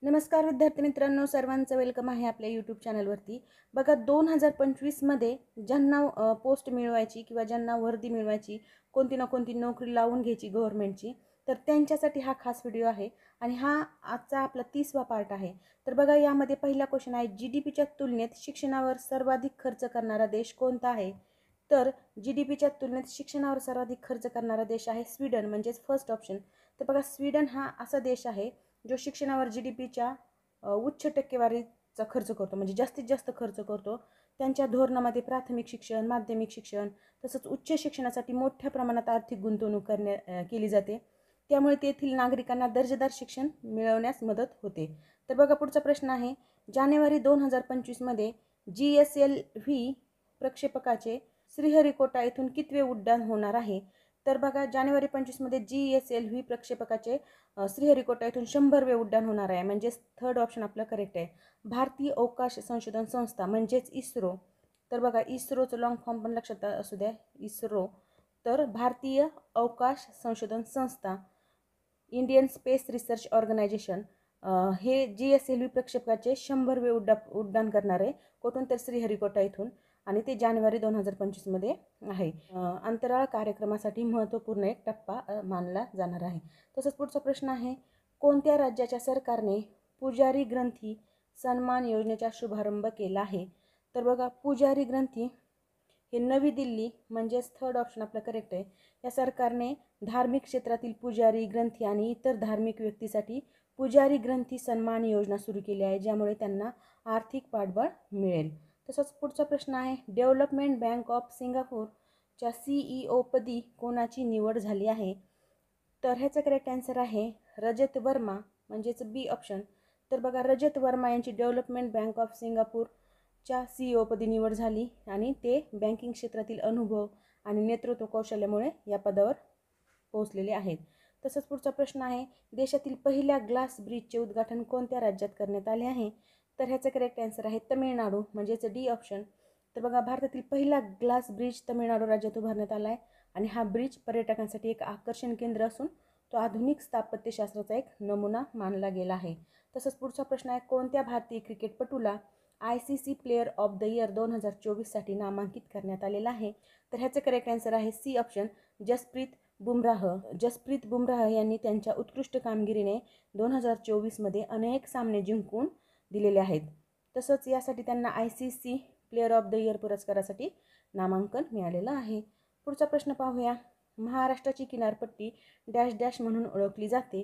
नमस्कार विद्यार्थी मित्रांनो, सर्वांचं वेलकम आहे आपल्या यूट्यूब चॅनलवरती। बघा 2025मध्ये ज्यांना पोस्ट मिळवायची किंवा ज्यांना वर्दी मिळवायची, कोणती ना कोणती नोकरी लावून घ्यायची गव्हर्नमेंटची, तर त्यांच्यासाठी हा खास व्हिडिओ आहे आणि हा आजचा आपला 30वा पार्ट आहे। तर बघा यामध्ये पहिला क्वेश्चन आहे, जीडीपीच्या तुलनेत शिक्षणावर सर्वाधिक खर्च करणारा देश कोणता आहे? तर जीडीपीच्या तुलनेत शिक्षणावर सर्वाधिक खर्च करणारा देश आहे स्वीडन, म्हणजेच फर्स्ट ऑप्शन। तर बघा स्वीडन हा असा देश आहे जो शिक्षणावर जीडीपीच्या उच्च टक्केवारीचा खर्च करतो, म्हणजे जास्तीत जास्त खर्च करतो। त्यांच्या धोरणामध्ये प्राथमिक शिक्षण, माध्यमिक शिक्षण तसंच उच्च शिक्षणासाठी मोठ्या प्रमाणात आर्थिक गुंतवणूक केली जाते। त्यामुळे तेथील नागरिकांना दर्जेदार शिक्षण मिळवण्यास मदत होते। तर बघा पुढचा प्रश्न आहे, जानेवारी 2025मध्ये GSLV प्रक्षेपकाचे श्रीहरिकोटा येथून कितवे उड्डाण होणार आहे? तर बघा जानेवारी 25मध्ये GSLV प्रक्षेपकाचे श्रीहरिकोटा येथून 100वे उड्डाण होणार आहे, म्हणजे थर्ड ऑप्शन आपलं करेक्ट आहे। भारतीय अवकाश संशोधन संस्था म्हणजेच इस्रो। तर बघा इस्रोचं लॉंग फॉर्म पण लक्षात असू द्या, इस्रो। तर भारतीय अवकाश संशोधन संस्था, इंडियन स्पेस रिसर्च ऑर्गनायझेशन, हे GSLV प्रक्षेपकाचे 100वे उड्डाण करणार आहे। कुठून? तर श्रीहरिकोटा इथून, आणि ते जानेवारी 2025मध्ये आहे। अंतराळ कार्यक्रमासाठी महत्त्वपूर्ण एक टप्पा मानला जाणार आहे। तसंच पुढचा प्रश्न आहे, कोणत्या राज्याच्या सरकारने पुजारी ग्रंथी सन्मान योजनेचा शुभारंभ केला आहे? तर बघा पुजारी ग्रंथी हे नवी दिल्ली, म्हणजेच थर्ड ऑप्शन आपलं करेक्ट आहे। या सरकारने धार्मिक क्षेत्रातील पुजारी ग्रंथी आणि इतर धार्मिक व्यक्तीसाठी पुजारी ग्रंथी सन्मान योजना सुरू केली आहे, ज्यामुळे त्यांना आर्थिक पाठबळ मिळेल। तसंच पुढचा प्रश्न आहे, डेव्हलपमेंट बँक ऑफ सिंगापूरच्या CEO पदी कोणाची निवड झाली आहे? तर ह्याचं करेक्ट आन्सर आहे रजत वर्मा, म्हणजेच बी ऑप्शन। तर बघा रजत वर्मा यांची डेव्हलपमेंट बँक ऑफ सिंगापूरच्या CEO पदी निवड झाली आणि ते बँकिंग क्षेत्रातील अनुभव आणि नेतृत्व कौशल्यामुळे या पदावर पोहोचलेले आहेत। तसंच पुढचा प्रश्न आहे, देशातील पहिल्या ग्लास ब्रिजचे उद्घाटन कोणत्या राज्यात करण्यात आले आहे? तर ह्याचं करेक्ट आन्सर आहे तमिळनाडू, म्हणजेच डी ऑप्शन। तर बघा भारतातील पहिला ग्लास ब्रिज तमिळनाडू राज्यात उभारण्यात आला आहे आणि हा ब्रिज पर्यटकांसाठी एक आकर्षण केंद्र असून तो आधुनिक स्थापत्यशास्त्राचा एक नमुना मानला गेला आहे। तसंच पुढचा प्रश्न आहे, कोणत्या भारतीय क्रिकेटपटूला ICC player of the year 2024साठी नामांकित करण्यात आलेला आहे? तर ह्याचं करेक्ट आन्सर आहे सी ऑप्शन, जसप्रीत बुमराह। जसप्रीत बुमराह यांनी त्यांच्या उत्कृष्ट कामगिरीने 2024मध्ये अनेक सामने जिंकून दिलेले आहेत। तसंच यासाठी त्यांना ICC player of the year पुरस्कारासाठी नामांकन मिळालेलं आहे। पुढचा प्रश्न पाहूया, महाराष्ट्राची किनारपट्टी डॅश डॅश म्हणून ओळखली जाते?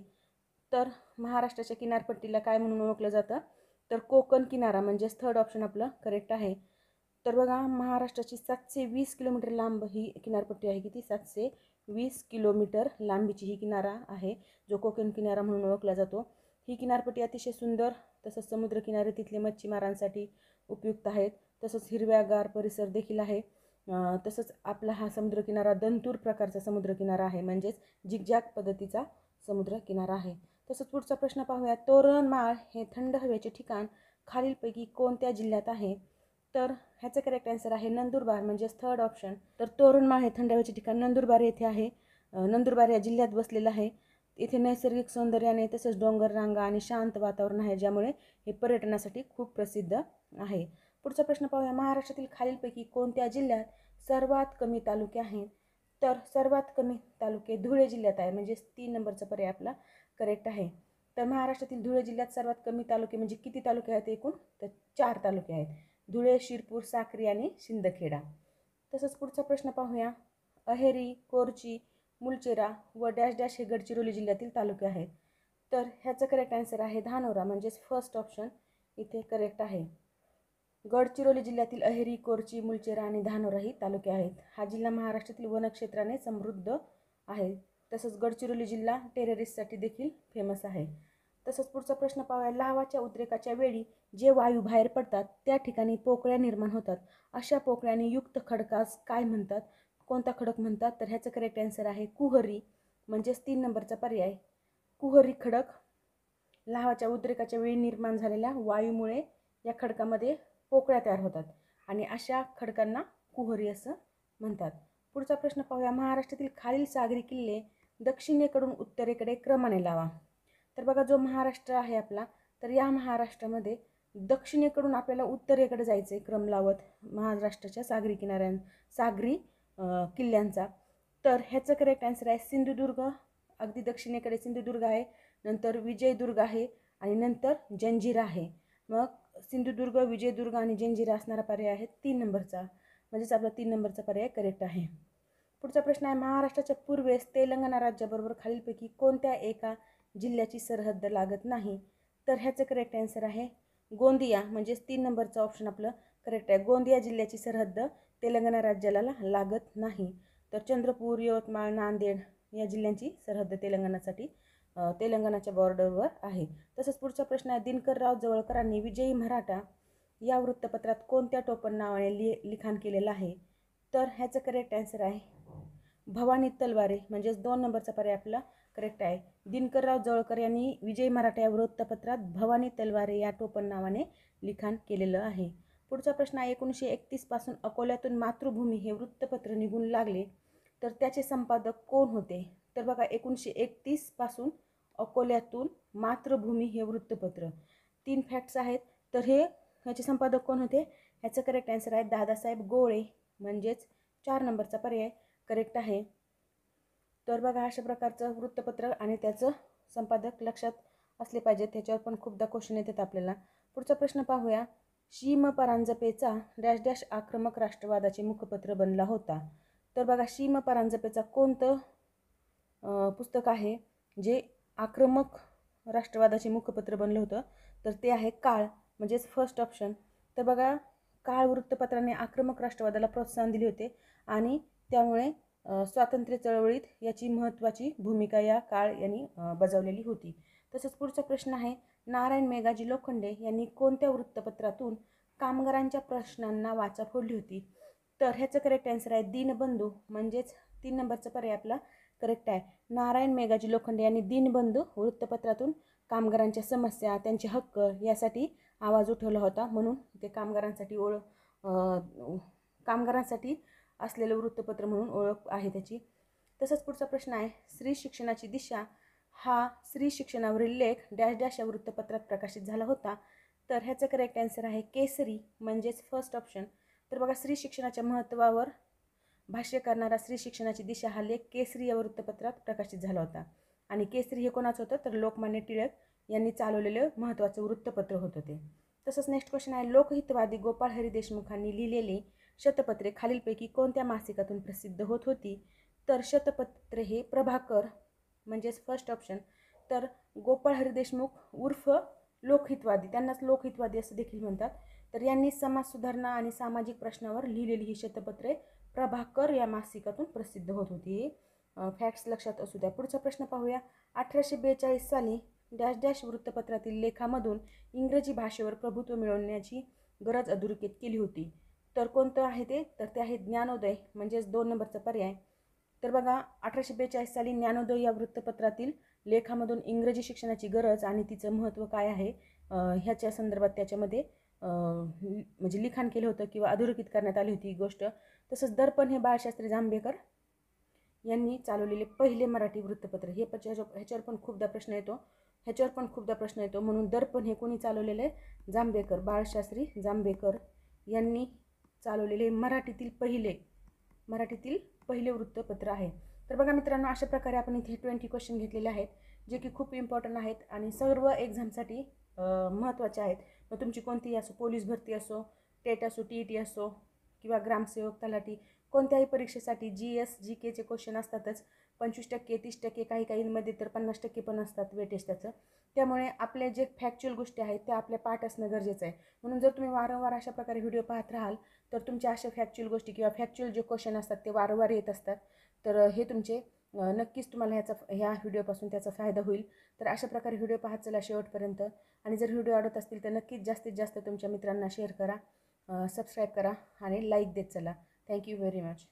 तर महाराष्ट्राच्या किनारपट्टीला काय म्हणून ओळखलं जातं? तर कोकण किनारा, म्हणजेच थर्ड ऑप्शन आपलं करेक्ट आहे। तर बघा महाराष्ट्राची 720 किलोमीटर लांब ही किनारपट्टी आहे। किती? 720 किलोमीटर लांबीची ही किनारा आहे, जो कोकण किनारा म्हणून ओळखला जातो। ही किनारपट्टी अतिशय सुंदर, तसंच समुद्रकिनारे तिथले मच्छीमारांसाठी उपयुक्त आहेत। तसंच हिरव्यागार परिसर देखील आहे। तसंच आपला हा समुद्रकिनारा दंतूर प्रकारचा समुद्रकिनारा आहे, म्हणजेच झिगझॅग पद्धतीचा समुद्रकिनारा आहे। तसंच पुढचा प्रश्न पाहूया, तोरणमाळ हे थंड हवेचे ठिकाण खालीलपैकी कोणत्या जिल्ह्यात आहे? तर ह्याचं करेक्ट आन्सर आहे नंदुरबार, म्हणजेच थर्ड ऑप्शन। तर तोरणमाळ हे थंड हवेचे ठिकाण नंदुरबार येथे आहे। नंदुरबार या जिल्ह्यात बसलेलं आहे। इथे नैसर्गिक सौंदर्याने तसंच डोंगर रांगा आणि शांत वातावरण आहे, ज्यामुळे हे पर्यटनासाठी खूप प्रसिद्ध आहे। पुढचा प्रश्न पाहूया, महाराष्ट्रातील खालीलपैकी कोणत्या जिल्ह्यात सर्वात कमी तालुके आहेत? तर सर्वात कमी तालुके धुळे जिल्ह्यात आहे, म्हणजेच 3 नंबरचा पर्याय आपला करेक्ट आहे। तर महाराष्ट्रातील धुळे जिल्ह्यात सर्वात कमी तालुके म्हणजे किती तालुके आहेत एकूण? तर 4 तालुके आहेत, धुळे, शिरपूर, साक्री आणि शिंदखेडा। तसंच पुढचा प्रश्न पाहूया, अहेरी, कोरची, मुलचेरा व डॅश डॅश हे गडचिरोली जिल्ह्यातील तालुके आहेत। तर ह्याचं करेक्ट आन्सर आहे धानोरा, म्हणजेच फर्स्ट ऑप्शन इथे करेक्ट आहे। गडचिरोली जिल्ह्यातील अहेरी, कोरची, मुलचेरा आणि धानोरा ही तालुके आहेत। हा जिल्हा महाराष्ट्रातील वनक्षेत्राने समृद्ध आहे। तसंच गडचिरोली जिल्हा टेररिस्टसाठी देखील फेमस आहे। तसंच पुढचा प्रश्न पाहूया, लावाच्या उद्रेकाच्या वेळी जे वायू बाहेर पडतात त्या ठिकाणी पोकळ्या निर्माण होतात, अशा पोकळ्यांनी युक्त खडकास काय म्हणतात? कोणता खडक म्हणतात? तर ह्याचं करेक्ट आन्सर आहे कुहरी, म्हणजेच 3 नंबरचा पर्याय कुहरी खडक। लावाच्या उद्रेकाच्या वेळी निर्माण झालेल्या वायूमुळे या खडकामध्ये पोकळ्या तयार होतात आणि अशा खडकांना कुहरी असं म्हणतात। पुढचा प्रश्न पाहूया, महाराष्ट्रातील खालील सागरी किल्ले दक्षिणेकडून उत्तरेकडे क्रमाने लावा। तर बघा जो महाराष्ट्र आहे आपला, तर या महाराष्ट्रामध्ये दक्षिणेकडून आपल्याला उत्तरेकडे जायचं आहे क्रम लावत महाराष्ट्राच्या सागरी किल्ल्यांचा. तर ह्याचं करेक्ट आन्सर आहे सिंधुदुर्ग. अगदी दक्षिणेकडे सिंधुदुर्ग आहे, नंतर विजयदुर्ग आहे आणि नंतर जंजिरा आहे. मग सिंधुदुर्ग, विजयदुर्ग आणि जंजिरा असणारा पर्याय आहे 3 नंबरचा, म्हणजेच आपला 3 नंबरचा पर्याय करेक्ट आहे. पुढचा प्रश्न आहे महाराष्ट्राच्या पूर्वेस तेलंगणा राज्याबरोबर खालीलपैकी कोणत्या एका जिल्ह्याची सरहद्द लागत नाही? तर ह्याचं करेक्ट आन्सर आहे गोंदिया, म्हणजेच 3 नंबरचा ऑप्शन आपलं करेक्ट आहे. गोंदिया जिल्ह्याची सरहद्द तेलंगणा राज्याला लागत नाही. तर चंद्रपूर, यवतमाळ, नांदेड या जिल्ह्यांची सरहद्द तेलंगणाच्या बॉर्डरवर आहे. तसंच पुढचा प्रश्न आहे दिनकरराव जवळकरांनी विजयी मराठा या वृत्तपत्रात कोणत्या टोपण नावाने लिखाण केलेलं आहे? तर ह्याचं करेक्ट आन्सर आहे भवानी तलवारे, म्हणजेच 2 नंबरचा पर्याय आपला करेक्ट आहे. दिनकरराव जवळकर यांनी विजयी मराठा या वृत्तपत्रात भवानी तलवारे या टोपण नावाने लिखाण केलेलं आहे. पुढचा प्रश्न आहे 1931 पासून अकोल्यातून मातृभूमी हे वृत्तपत्र निघून लागले, तर त्याचे संपादक कोण होते? तर बघा 1931 पासून अकोल्यातून मातृभूमी हे वृत्तपत्र 3 फॅक्ट्स आहेत. तर ह्याचे संपादक कोण होते? ह्याचं करेक्ट आन्सर आहे दादासाहेब गोळे, म्हणजेच 4 नंबरचा पर्याय करेक्ट आहे. तर बघा अशा प्रकारचं वृत्तपत्र आणि त्याचं संपादक लक्षात असले पाहिजेत, त्याच्यावर पण खूपदा क्वेश्चन येतात आपल्याला. पुढचा प्रश्न पाहूया. शीम परांजपेचा डॅश डॅश आक्रमक राष्ट्रवादाचे मुखपत्र बनला होता? तर बघा शीम परांजपेचा कोणतं पुस्तक आहे जे आक्रमक राष्ट्रवादाचे मुखपत्र बनलं होतं? तर ते आहे काळ, म्हणजेच फर्स्ट ऑप्शन. तर बघा काळ वृत्तपत्राने आक्रमक राष्ट्रवादाला प्रोत्साहन दिले होते आणि त्यामुळे स्वातंत्र्य चळवळीत याची महत्त्वाची भूमिका या काळ यांनी बजावलेली होती. तसंच पुढचा प्रश्न आहे नारायण मेघाजी लोखंडे यांनी कोणत्या वृत्तपत्रातून कामगारांच्या प्रश्नांना वाचा फोडली होती? तर ह्याचं करेक्ट आन्सर आहे दीनबंधू, म्हणजेच 3 नंबरचा पर्याय आपला करेक्ट आहे. नारायण मेघाजी लोखंडे यांनी दीनबंधू वृत्तपत्रातून कामगारांच्या समस्या, त्यांचे हक्क यासाठी आवाज उठवला होता, म्हणून ते कामगारांसाठी असलेलं वृत्तपत्र म्हणून ओळख आहे त्याची. तसंच पुढचा प्रश्न आहे स्त्री शिक्षणाची दिशा हा स्त्री शिक्षणावरील लेख डॅश डॅश या वृत्तपत्रात प्रकाशित झाला होता? तर ह्याचं करेक्ट आन्सर आहे केसरी, म्हणजेच फर्स्ट ऑप्शन. तर बघा स्त्री शिक्षणाच्या महत्त्वावर भाष्य करणारा स्त्री शिक्षणाची दिशा हा लेख केसरी या वृत्तपत्रात प्रकाशित झाला होता. आणि केसरी हे कोणाचं होतं? तर लोकमान्य टिळक यांनी चालवलेलं महत्त्वाचं वृत्तपत्र होतं ते. तसंच नेक्स्ट क्वेश्चन आहे लोकहितवादी गोपाळ हरी देशमुखांनी लिहिलेली शतपत्रे खालीलपैकी कोणत्या मासिकातून प्रसिद्ध होत होती? तर शतपत्रे हे प्रभाकर, म्हणजेच फर्स्ट ऑप्शन. तर गोपाळ हरी देशमुख उर्फ लोकहितवादी, त्यांनाच लोकहितवादी असं देखील म्हणतात, तर यांनी समाज सुधारणा आणि सामाजिक प्रश्नावर लिहिलेली ही शतपत्रे प्रभाकर या मासिकातून प्रसिद्ध होत होती. फॅक्ट्स लक्षात असू द्या. पुढचा प्रश्न पाहूया. 1842 साली डॅश डॅश वृत्तपत्रातील लेखामधून इंग्रजी भाषेवर प्रभुत्व मिळवण्याची गरज अधोरेखित केली होती? तर कोणतं आहे ते? तर ते आहे ज्ञानोदय, म्हणजेच 2 नंबरचा पर्याय. तर बघा 1842 साली ज्ञानोदय या वृत्तपत्रातील लेखामधून इंग्रजी शिक्षणाची गरज आणि तिचं महत्त्व काय आहे ह्याच्या संदर्भात त्याच्यामध्ये म्हणजे लिखाण केलं होतं किंवा अधोरेखित करण्यात आली होती ही गोष्ट. तसंच दर्पण हे बाळशास्त्री जांभेकर यांनी चालवलेले पहिले मराठी वृत्तपत्र. ह्याच्यावर पण खूपदा प्रश्न येतो, म्हणून दर्पण हे कोणी चालवलेलं आहे? जांभेकर, बाळशास्त्री जांभेकर यांनी चालवलेले मराठीतील पहिले वृत्तपत्र आहे. तर बघा मित्रांनो अशा प्रकारे आपण इथे 20 क्वेश्चन घेतलेले आहेत जे की खूप इम्पॉर्टंट आहेत आणि सर्व एक्झामसाठी महत्त्वाचे आहेत. मग तुमची कोणतीही असो, पोलीस भरती असो, टेट असो, TET असो किंवा ग्रामसेवक, तलाठी, कोणत्याही परीक्षेसाठी GS GKचे क्वेश्चन असतातच. 25%, 30%, काहींमध्ये तर 50% पण असतात वेटेज त्याचं. त्यामुळे आपले जे फॅक्च्युअल गोष्टी आहेत त्या आपल्या पाठ असणं गरजेचं आहे. म्हणून जर तुम्ही वारंवार अशा प्रकारे व्हिडिओ पाहत राहाल तर तुमच्या अशा फॅक्च्युअल गोष्टी किंवा फॅक्च्युअल जे क्वेश्चन असतात ते वारंवार येत असतात. तर हे तुमचे नक्कीच तुम्हाला ह्या व्हिडिओपासून त्याचा फायदा होईल. तर अशा प्रकारे व्हिडिओ पाहत चला शेवटपर्यंत. आणि जर व्हिडिओ आवडत असतील तर नक्कीच जास्तीत जास्त तुमच्या मित्रांना शेअर करा, सबस्क्राईब करा आणि लाईक देत चला. Thank you very much.